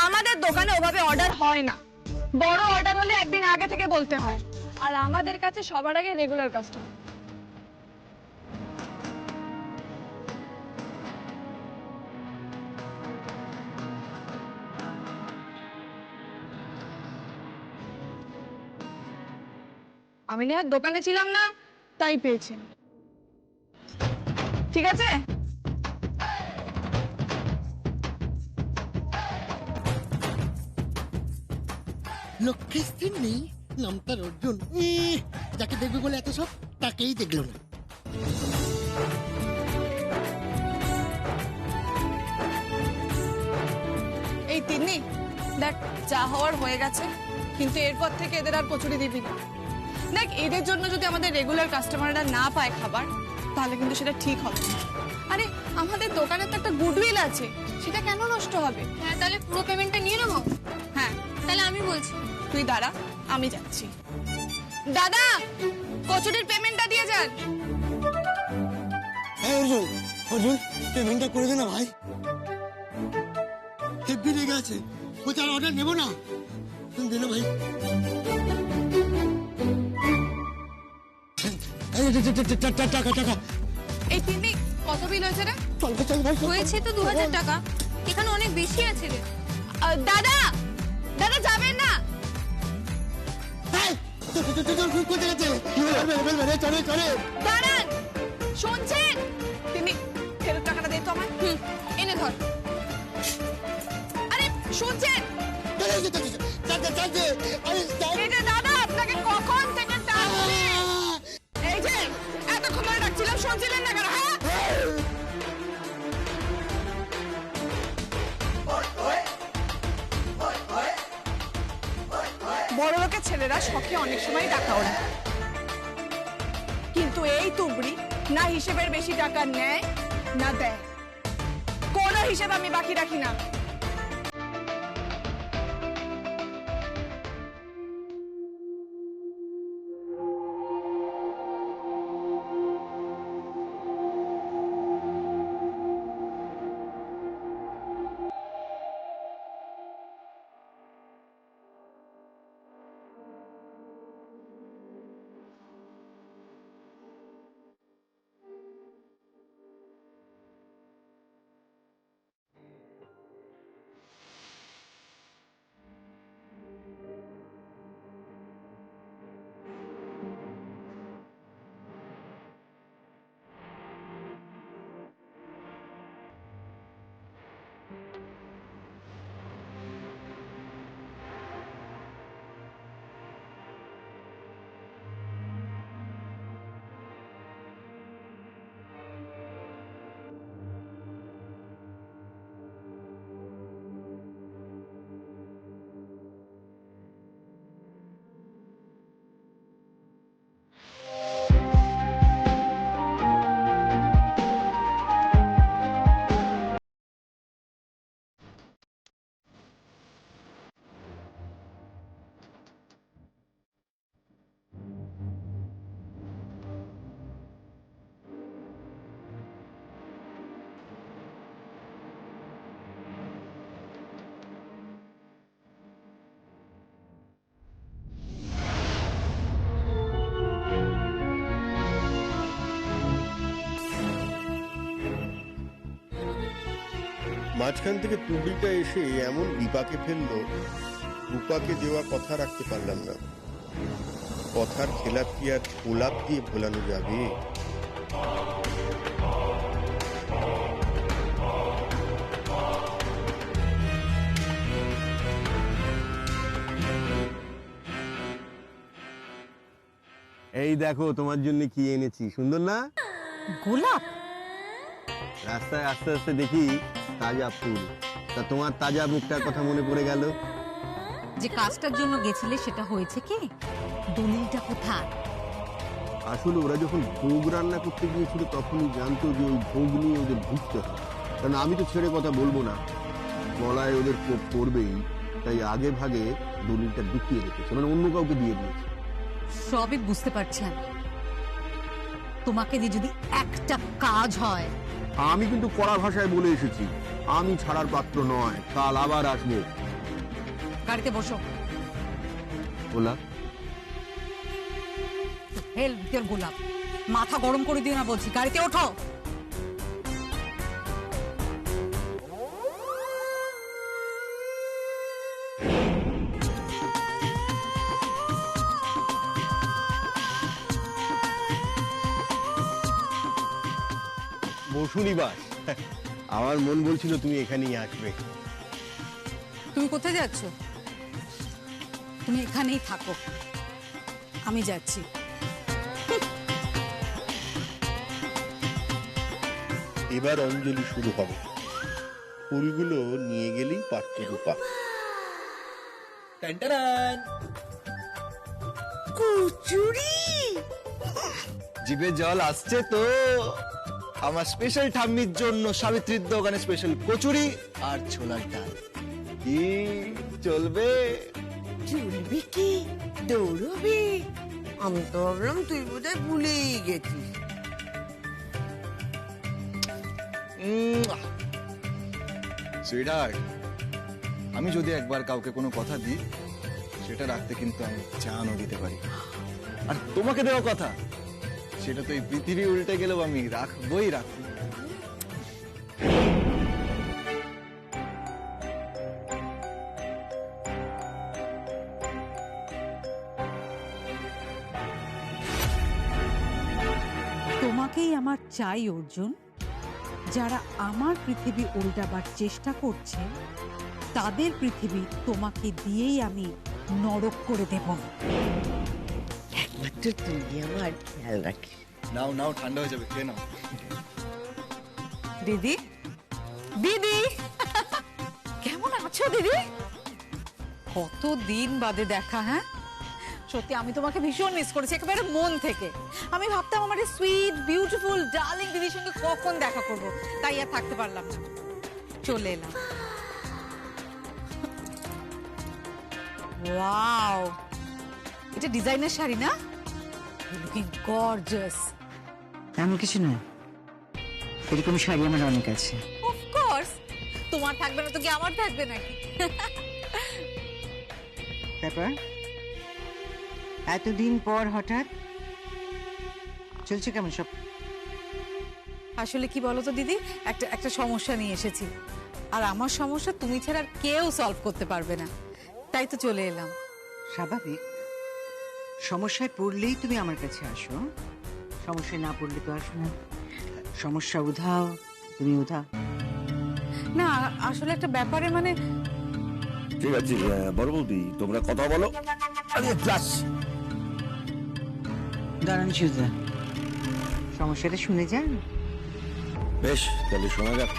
আমাদের দোকানে ওভাবে অর্ডার হয় না, বড় অর্ডার হলে একদিন আগে থেকে বলতে হয়, আর আমাদের কাছে সবার আগে রেগুলার কাস্টমার। আমি নেহার দোকানে ছিলাম না, তাই পেয়েছেন। ঠিক আছে, লক্ষ্যে স্থির নেই, নাম তার অর্জুন। যাকে দেখবে বলে এত সব, তাকেই দেখলো না। এই তিন্নি দেখ, যা হওয়ার হয়ে গেছে, কিন্তু এরপর থেকে এদের আর কচুরি দিবি না। দেখ, এদের জন্য যদি আমাদের রেগুলার কাস্টমাররা না পায় খাবার, তাহলে কিন্তু সেটা ঠিক হবে না। আরে আমাদের দোকানে তো একটা গুডউইল আছে, সেটা কেন নষ্ট হবে? হ্যাঁ, তাহলে পুরো পেমেন্টটা নিয়ে নেবো। হ্যাঁ, তাহলে আমি বলছি, তুই দাঁড়া, আমি যাচ্ছি। দাদা, কচুরির পেমেন্টটা দিয়ে যান। অর্জুন, অর্জুন, পেমেন্টটা করে দে না ভাই। হেব্বি রেগে আছে, ও তার অর্ডার নেবো না। তুমি দে না ভাই। টাকা টাকা। এই তিন্নি, কত বিল হয়েছে রে? চল চল ভাই। হয়েছে তো 2000 টাকা। এখানে অনেক বেশি আছে রে। দাদা, দাদা যাবেন না। কোথায় গেছে? চলে চলে। দাঁড়ান, শুনছেন? তিন্নি, ফেরত টাকাটা দে তো আমায়। এনে ধর। আরে শুনছেন? এই যে দাদা, আপনাকে কখন থেকে ডাকছি। এই যে এতক্ষণ ধরে ডাকছিলাম, শুনছিলেন না কেন? হ্যাঁ, বড় লোকের ছেলেরা শখে অনেক সময় টাকা ওড়ায়, কিন্তু এই তুবড়ি না হিসেবের বেশি টাকা নেয় না দেয়, কোনো হিসেব আমি বাকি রাখি না। মাঝখান থেকে টুকরিটা এসে এমন বিপাকে ফেললো, রূপাকে দেওয়া কথা রাখতে পারলাম না। কথার খেলাপ কি আর গোলাপ দিয়ে ভোলানো যাবে? এই দেখো তোমার জন্য কি এনেছি, সুন্দর না? গোলাপ? রাস্তায় আস্তে আস্তে দেখি তাজা ফুল, তা তোমার তাজা মুখটার কথা মনে পড়ে গেল। যে কাজটার জন্য গেছিলে সেটা হয়েছে কি? দলিলটা কোথায়? আসলে ওরা যখন ভোগ রান্না করতে গিয়েছিল তখনই জানতো যে ওই ভোগ নিয়ে ওদের ভুগতে হবে, কারণ আমি তো ছেড়ে কথা বলবো না, গলায় ওদের কোপ পড়বেই, তাই আগে ভাগে দলিলটা লুকিয়ে রেখেছে, মানে অন্য কাউকে দিয়ে দিয়েছে। সবই বুঝতে পারছি আমি। তোমাকে দিয়ে যদি একটা কাজ হয়। আমি কিন্তু কড়া ভাষায় বলে এসেছি, আমি ছাড়ার পাত্র নয়, কাল আবার আসবো। গাড়িতে বসো। ওলা হেল ভিতর গোলাপ, মাথা গরম করে দিও না বলছি, গাড়িতে ওঠো। বসুনি বাস, আমার মন বলছিল তুমি এখানেই আসবে। তুমি কোথায় যাচ্ছ? তুমি এখানেই থাকো, আমি যাচ্ছি। এবার অঞ্জলি শুরু হবে, ফুলগুলো নিয়ে গেলেই পাত্র রূপা। কচুরি, জিভে জল আসছে তো। আমার স্পেশাল ঠাম্মির জন্য সাবিত্রীর দোকানে স্পেশাল কচুরি আর ছোলার ডাল। কি চলবে? চলবি কি দৌড়বি? আমি তো ভাবলাম তুই বোধহয় ভুলেই গেছিস। সুইটহার্ট, আমি যদি একবার কাউকে কোনো কথা দিই, সেটা রাখতে কিন্তু আমি জানও দিতে পারি। আর তোমাকে দেওয়া কথা, সেটা তো এই পৃথিবী উল্টে গেলেও আমি রাখবই রাখবো। তোমাকেই আমার চাই অর্জুন। যারা আমার পৃথিবী উল্টাবার চেষ্টা করছে, তাদের পৃথিবী তোমাকে দিয়েই আমি নরক করে দেব। একমাত্র তুই আমার খেয়াল রাখিস। নাও নাও, ঠান্ডা হয়ে যাবে, খেয়ে নাও। দিদি, দিদি কেমন আছো দিদি? কতদিন বাদে দেখা। হ্যাঁ সত্যি আমি তোমাকে ভীষণ মিস করেছি, একেবারে মন থেকে। আমি ভাবতাম আমার সুইট বিউটিফুল ডার্লিং দিদির সঙ্গে কখন দেখা করব, তাই আর থাকতে পারলাম না, চলে এলাম। ওয়াও, এটা ডিজাইনার শাড়ি না? Looking gorgeous. এমন কিছু নয়, এরকম শাড়ি আমার অনেক আছে। অফকোর্স, তোমার থাকবে না তো কি আমার থাকবে নাকি? তারপর এতদিন পর হঠাৎ চলছে কেমন সব? আসলে কি বলো তো দিদি, একটা সমস্যা নিয়ে এসেছি, আর আমার সমস্যা তুমি ছাড়া আর কেউ সলভ করতে পারবে না, তাই তো চলে এলাম। স্বাভাবিক, সমস্যায় পড়লেই তুমি আমার কাছে আসো, সমস্যায় না পড়লে তো আসো না। সমস্যা উধাও, তুমি উধাও। না আসলে একটা ব্যাপারে মানে ঠিক আছে বড় বৌদি, তোমরা কথা বলো। আরে প্লাস দাঁড়ান সুজা, সমস্যাটা শুনে যান। বেশ, তাহলে শোনা যাক।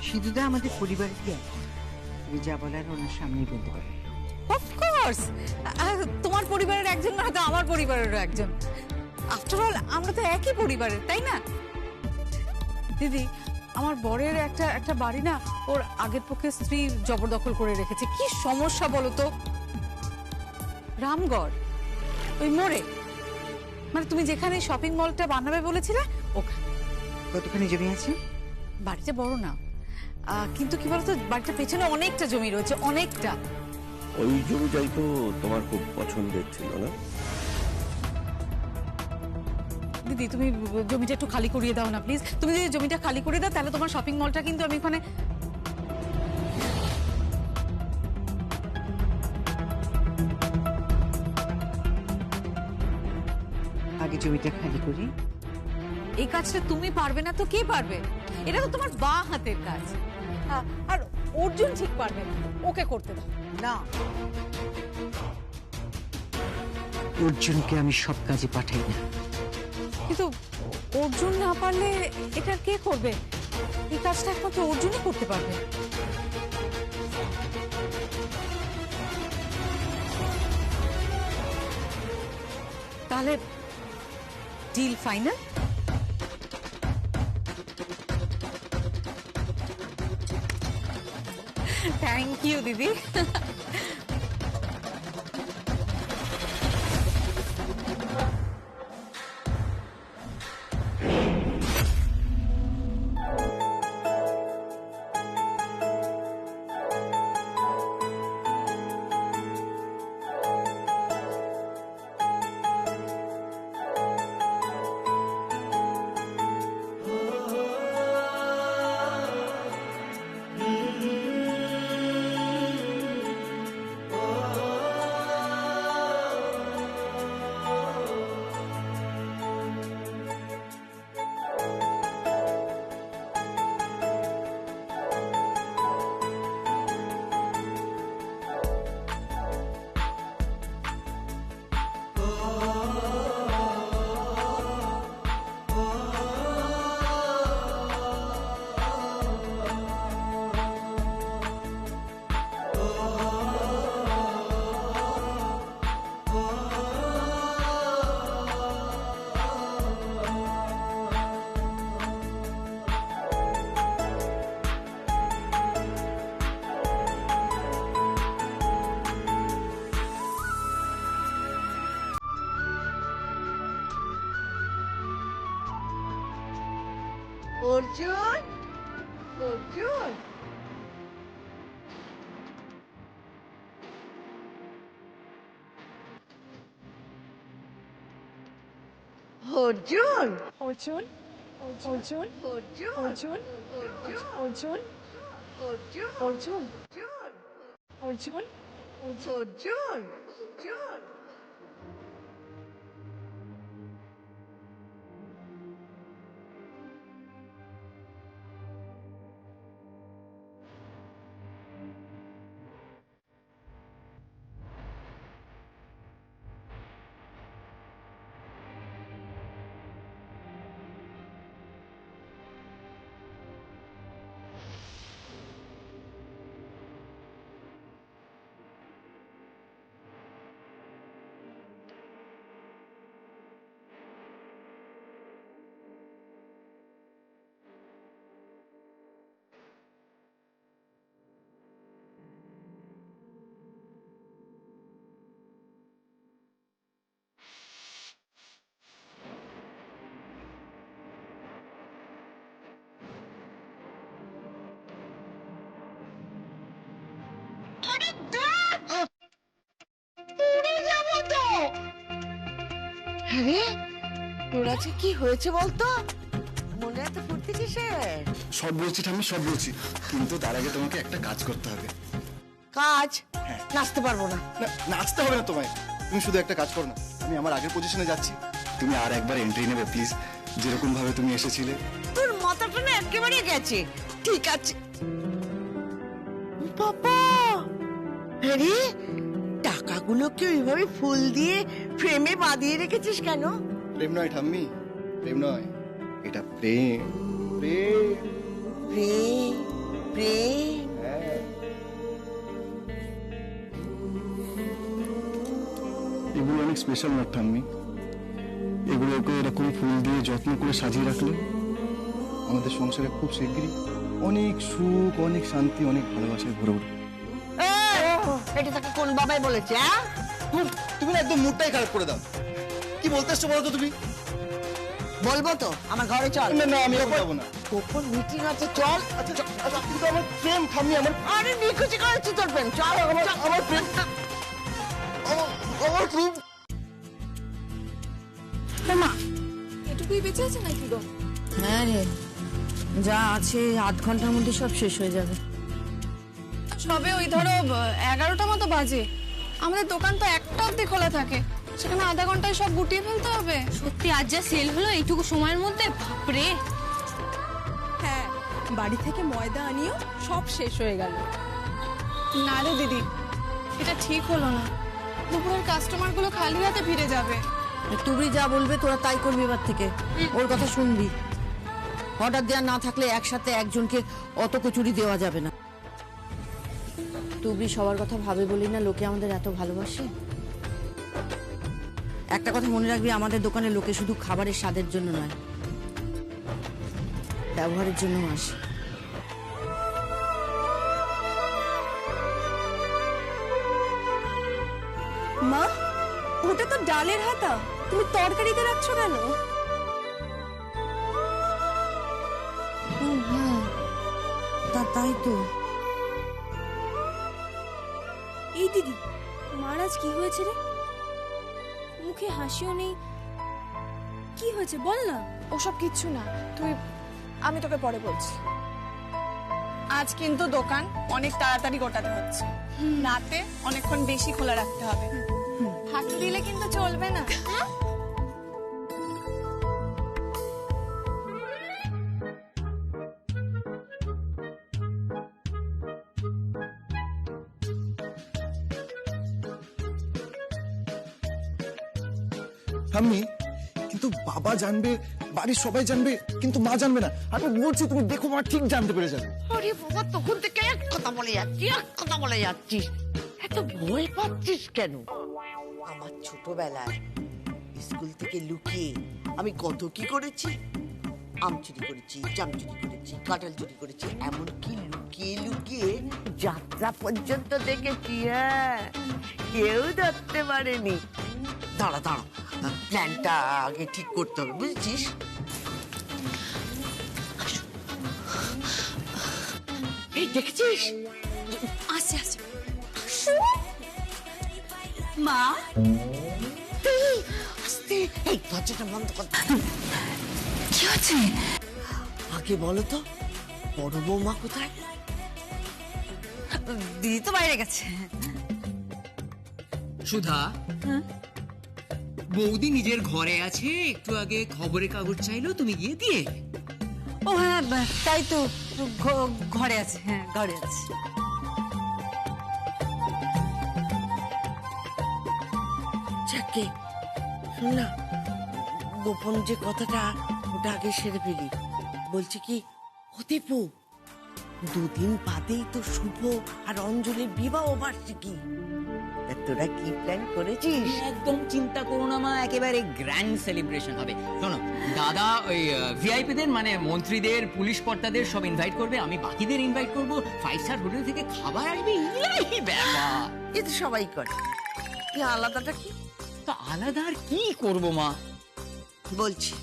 সিধুদা আমাদের পরিবারের কি আছে, তুমি যা বলার ওনার সামনেই বলতে পারো। অফকোর্স, তোমার পরিবারের একজন না তো আমার পরিবারেরও একজন। আফটার অল আমরা তো একই পরিবারের, তাই না? দিদি, আমার বরের একটা বাড়ি না ওর আগের পক্ষে স্ত্রী জবরদখল করে রেখেছে। কি সমস্যা বলো তো? রামগড়, ওই মোড়ে, মানে তুমি যেখানে শপিং মলটা বানাবে বলেছিলে ওখানে। কতখানি জমি আছে? বাড়িটা বড় না, কিন্তু কি বলতো, বাড়িটার পেছনে অনেকটা জমি রয়েছে, অনেকটা। ওই জমিটাই তো তোমার খুব পছন্দের ছিল না? দিদি তুমি জমিটা একটু খালি করিয়ে দাও না প্লিজ। তুমি যদি জমিটা খালি করে দাও তাহলে তোমার শপিং মলটা কিন্তু আমি ওখানে। আগে জমিটা খালি করি। এই কাজটা তুমি পারবে না তো কে পারবে? এটা তো তোমার বাঁ হাতের কাজ। আর অর্জুন ঠিক পারবে না, ওকে করতে দাও না। অর্জুনকে আমি সব কাজে পাঠাই না। কিন্তু অর্জুন না পারলে এটা কে করবে? এই কাজটা একমাত্র অর্জুনই করতে পারবে। তাহলে ডিল ফাইনাল? থ্যাংক ইউ দিদি। অর্জুন অর্জুন অর্জুন অর্জুন অর্জুন অর্জুন অর্জুন অর্জুন অর্জুন অর্জুন অর্জুন অর্জুন অর্জুন অর্জুন আরে তোর আছে কি হয়েছে বলতো মনে এত ফুর্তি কিসের সব বলছি ঠাম্মি, সব বলছি, কিন্তু তার আগে তোমাকে একটা কাজ করতে হবে। কাজ নাচতে পারবো না না, নাচতে হবে না তোমায়, তুমি শুধু একটা কাজ করো না। আমি আমার আগের পজিশনে যাচ্ছি, তুমি আর একবার এন্ট্রি নেবে প্লিজ, যেরকম ভাবে তুমি এসেছিলে। তোর মাথাটা না একেবারে গেছে। ঠিক আছে বাবা, আরে টাকাগুলোকে ওইভাবে ফুল দিয়ে ফ্রেমে বাঁধিয়ে রেখেছিস কেন? প্রেম নয় ঠাম্মি, প্রেম নয়, এটা প্রেম। প্রেম প্রেম প্রেম এগুলো অনেক স্পেশাল না ঠাম্মি, এগুলোকে এরকম ফুল দিয়ে যত্ন করে সাজিয়ে রাখলে আমাদের সংসারে খুব শিগগিরই অনেক সুখ, অনেক শান্তি, অনেক ভালোবাসায় ভরে উঠবে। এটা তাকে কোন বাবাই বলেছে? তুমি না একদম মুডটাই খারাপ করে দাও। কি বলতে এসছো বলো তো তুমি? বলবো তো, আমার ঘরে চল। না না, আমি এখন যাবো না। গোপন মিটিং আছে, চল। আচ্ছা আচ্ছা, কিন্তু আমার প্রেম ঠাম্মি, আমার আরে নিখুচি করেছি তোর প্রেম, চল। আমার প্রেম, আমার প্রেম। মা এটুকুই বেঁচে আছে নাকি গো? হ্যাঁ রে, যা আছে 8 ঘন্টার মধ্যে সব শেষ হয়ে যাবে। সবে ওই ধরো 11টা মতো বাজে, আমাদের দোকান তো 1টা অবধি খোলা থাকে, সেখানে আধা ঘন্টায় সব গুটিয়ে ফেলতে হবে। সত্যি আজ যা সেল হলো এইটুকু সময়ের মধ্যে, বাপরে। হ্যাঁ, বাড়ি থেকে ময়দা আনিও সব শেষ হয়ে গেল। না রে দিদি, এটা ঠিক হলো না, দুপুরের কাস্টমারগুলো খালি হাতে ফিরে যাবে। তুমি যা বলবে তোরা তাই করবি এবার থেকে, ওর কথা শুনবি। অর্ডার দেওয়া না থাকলে একসাথে একজনকে অত কচুরি দেওয়া যাবে না। তুমি সবার কথা ভাবে বলি না লোকে আমাদের এত ভালোবাসে। একটা কথা মনে রাখবি, আমাদের দোকানে লোকে শুধু খাবারের স্বাদের জন্য নয়, ব্যবহারের জন্য আসে। মা, ওটা তো ডালের হাতা, তুমি তরকারিতে রাখছো কেন? তাই তো। এই দিদি, মহারাজ কি হয়েছে রে? মুখে হাসিও নেই, কি হয়েছে বল না। ওসব কিচ্ছু না, আমি তোকে পরে বলছি। আজ কিন্তু দোকান অনেক তাড়াতাড়ি গোটাতে হচ্ছে, রাতে অনেকক্ষণ বেশি খোলা রাখতে হবে, ফাঁকি দিলে কিন্তু চলবে না। ঠাম্মি, কিন্তু বাবা জানবে, বাড়ির সবাই জানবে, কিন্তু মা জানবে না। আমি বলছি তুমি দেখো, মা ঠিক জানতে পেরে যাবে। আরে বাবা, তখন থেকে এক কথা বলে যাচ্ছিস, এত ভয় পাচ্ছিস কেন? আমার ছোটবেলায় স্কুল থেকে লুকিয়ে আমি কত কি করেছি। আম চুরি করেছি, জাম চুরি করেছি, কাঁঠাল চুরি করেছি, এমনকি লুকিয়ে লুকিয়ে যাত্রা পর্যন্ত দেখেছি। হ্যাঁ, কেউ ধরতে পারেনি। দাঁড়া, প্ল্যানটা আগে ঠিক করতে হবে, বুঝছিস? এই দেখছিস? আসছে আসছে মা আস্তে, এই দরজাটা বন্ধ কর। কি হচ্ছে? আগে বলো তো, বড় বৌমা কোথায়? দিদি তো বাইরে গেছে। সুধা, বৌদি নিজের ঘরে আছে, একটু আগে খবরের কাগজ চাইলো, তুমি গিয়ে দিয়ে এলে। ও হ্যাঁ, তাই তো, ঘরে আছে। হ্যাঁ, ঘরে আছে। যাকে শোন না, গোপন যে কথাটা, ওটা আগে সেরে ফেলি। বলছি কি, হতিপু 2 দিন বাদেই তো শুভ আর অঞ্জলির বিবাহ বার্ষিকী। তা তোরা কি প্ল্যান করেছিস? একদম চিন্তা করো না মা, একেবারে গ্র্যান্ড সেলিব্রেশন হবে। শোনো, দাদা ওই ভিআইপিদের মানে মন্ত্রীদের, পুলিশ কর্তাদের সব ইনভাইট করবে, আমি বাকিদের ইনভাইট করব। 5 স্টার হোটেল থেকে খাবার আসবে, এই ব্যাপার। এ তো সবাই করে, কি আলাদাটা কি? তো আলাদা আর কি করব মা? বলছি,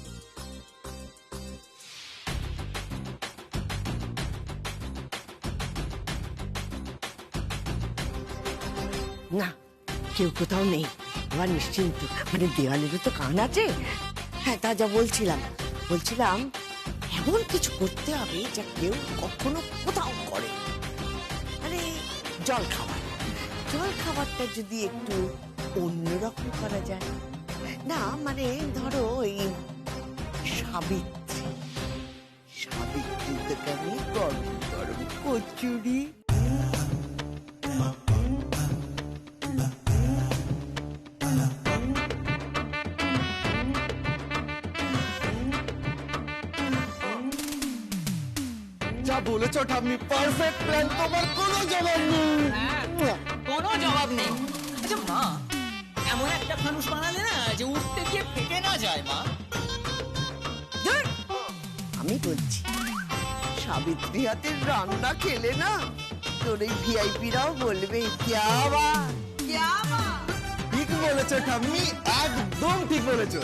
না কেউ কোথাও নেই, এবার নিশ্চিন্ত, মানে দেওয়ালেরও তো কান আছে। হ্যাঁ, তা যা বলছিলাম এমন কিছু করতে হবে যা কেউ কখনো কোথাও করে। মানে জল খাবারটা যদি একটু অন্যরকম করা যায়, না মানে ধরো এই সাবিত্রী থেকে আমি গরম গরম কচুরি, যা বলেছো ঠাম্মি, পারফেক্ট প্ল্যান, তোমার কোনো জবাব নেই। কোনো জবাব নেই। আচ্ছা মা, এমন একটা মানুষ বানালে না যে উঠতে গিয়ে ফেটে না যায় মা। ধুর, আমি বলছি সাবিত্রী হাতের রান্না খেলে না তোর এই ভিআইপিরাও বলবে ক্যা বাত, ক্যা বাত। ঠিক বলেছো ঠাম্মি, একদম ঠিক বলেছো।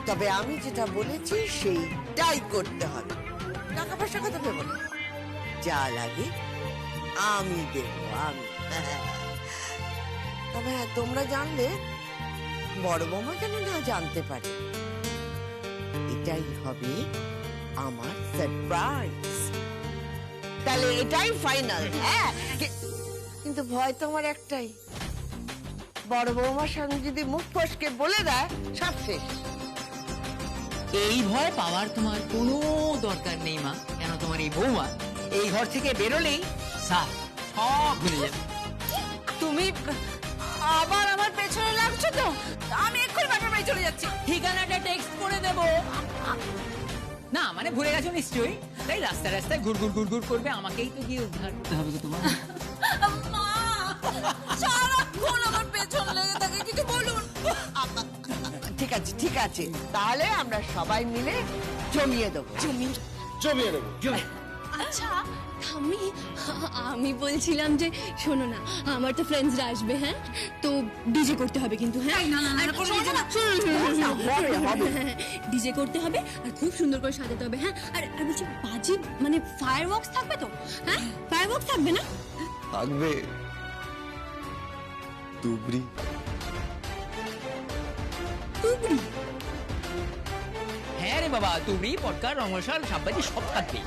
তবে আমি যেটা বলেছি সেইটাই করতে হবে। টাকা পয়সা কথা ভেবো না, যা লাগে আমি দেবো, আমি। তবে হ্যাঁ, তোমরা জানলে বড় বৌমা যেন না জানতে পারে। এটাই হবে আমার সারপ্রাইজ। তাহলে এটাই ফাইনাল। হ্যাঁ, কিন্তু ভয় তো আমার একটাই, বড় বৌমার সামনে যদি মুখ ফসকে বলে দেয় সব শেষ। এই ভয় পাওয়ার তোমার কোনো দরকার নেই মা, কেন তোমার এই বৌমা এই ঘর থেকে বেরোলেই সব ভুলে যাবে। তুমি আবার আমার পেছনে লাগছো তো? আমি এক্ষুনি বাপের বাড়ি চলে যাচ্ছি। ঠিকানাটা টেক্সট করে দেব। না মানে ভুলে গেছো নিশ্চয়ই, তাই রাস্তায় রাস্তায় ঘুরঘুর করবে, আমাকেই তো গিয়ে উদ্ধার করতে হবে তোমার। মা, সারাক্ষণ আমার পেছন লেগে থাকে, কিছু বলুন। ঠিক আছে, তাহলে আমরা সবাই মিলে জমিয়ে দেবো। জমিয়ে দেবো। আচ্ছা আমি বলছিলাম যে শোনো না, আমার তো ফ্রেন্ডসরা আসবে, হ্যাঁ তো ডিজে করতে হবে কিন্তু। হ্যাঁ ডিজে করতে হবে আর খুব সুন্দর করে সাজাতে হবে। হ্যাঁ, আর বলছি বাজি মানে ফায়ার ওয়ার্কস থাকবে তো? হ্যাঁ, ফায়ার ওয়ার্কস থাকবে না? থাকবে। তুবড়ি হ্যাঁ রে বাবা, তুবড়ি, পটকা, রঙশাল, সাববাজি সব থাকবে।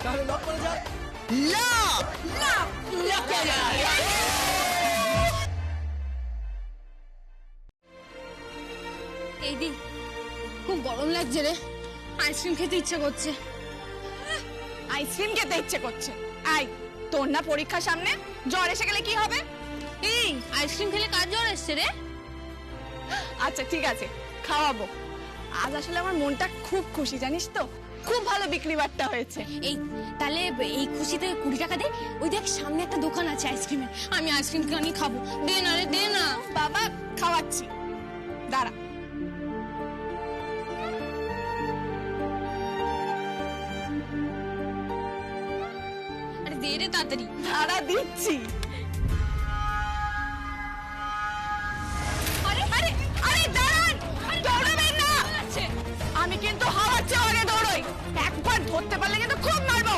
তাহলে লক করে যায়। এই দি, খুব গরম লাগছে রে, আইসক্রিম খেতে ইচ্ছা করছে। আইসক্রিম খেতে ইচ্ছে করছে? আই, তোর না পরীক্ষা সামনে, জ্বর এসে গেলে কি হবে? এই আইসক্রিম খেলে কার জ্বর এসছে রে? আচ্ছা ঠিক আছে, খাওয়াবো। আজ আসলে আমার মনটা খুব খুশি, জানিস তো, খুব ভালো বিক্রি বাট্টা হয়েছে। এই তাহলে এই খুশিতে 20 টাকা দে, ওই দেখ সামনে একটা দোকান আছে আইসক্রিমের, আমি আইসক্রিম কিনে খাবো। দে না রে, দে না। বাবা, খাওয়াচ্ছি, দাঁড়া। আরে দে রে তাড়াতাড়ি। দাঁড়া, দিচ্ছি। আরে আরে আরে দাঁড়ান, দৌড়াবেন না। আমি ধরতে পারলে কিন্তু খুব মারবো।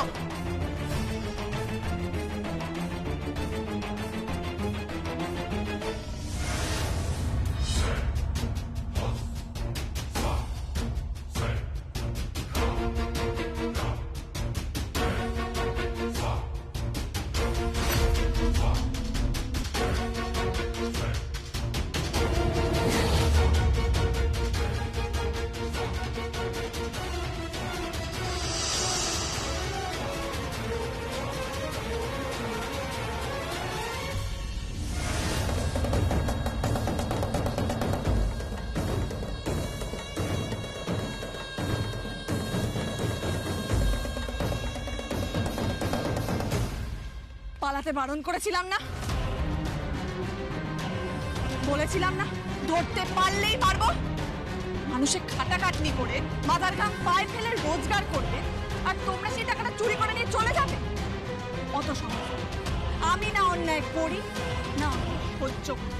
পালাতে বারণ করেছিলাম না? বলেছিলাম না ধরতে পারলেই মারবো? মানুষের খাটাখাটনি করে মাথার ঘাম পায়ে ফেলে রোজগার করবে, আর তোমরা সেই টাকাটা চুরি করে নিয়ে চলে যাবে? অত সহজ আমি না অন্যায় করি, না সহ্য করি।